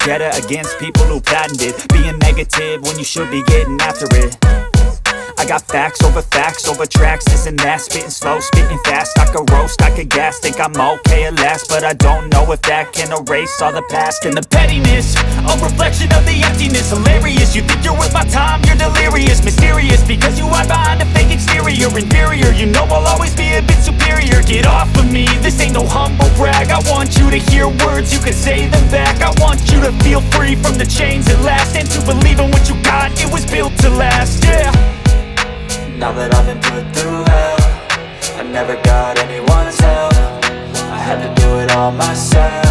vendetta against people who patented being negative when you should be getting after it. I got facts over tracks, this and that, spitting slow, spitting fast. I could roast, I could gas, think I'm okay at last, but I don't know if that can erase all the past and the pettiness. A reflection of the emptiness, hilarious. You think you're worth my time, you're delirious, mysterious, because you hide behind a fake exterior. Inferior, you know I'll always be a bit superior. Get off of me, this ain't no humble brag. I want you to hear words, you can say them back. I want you to feel free from the chains at last, and to believe in what you got, it was built to last, yeah. Now that I've been put through hell, I never got anyone's help, I had to do it all myself.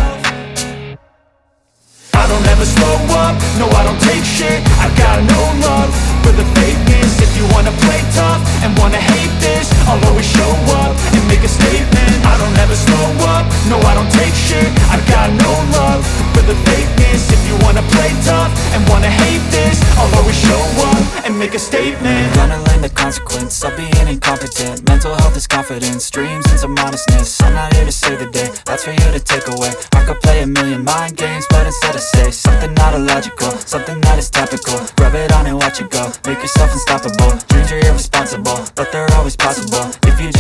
I don't ever slow up, no I don't take shit. I got no love for the fakeness. If you wanna play tough and wanna hate this, I'll always show up and make a statement. I don't ever slow up, no I don't take shit. I got no love for the fakeness. If you wanna play tough and wanna hate this, I'll always show up and make a statement. Gonna learn the consequence of being incompetent. Mental health is confidence, dreams and some modestness. I'm not here to save the day, that's for you to take away. I could play a million mind games, but instead of say something not illogical, something that is topical. Rub it on and watch it go, make yourself unstoppable. Dreams are irresponsible, but they're always possible if you just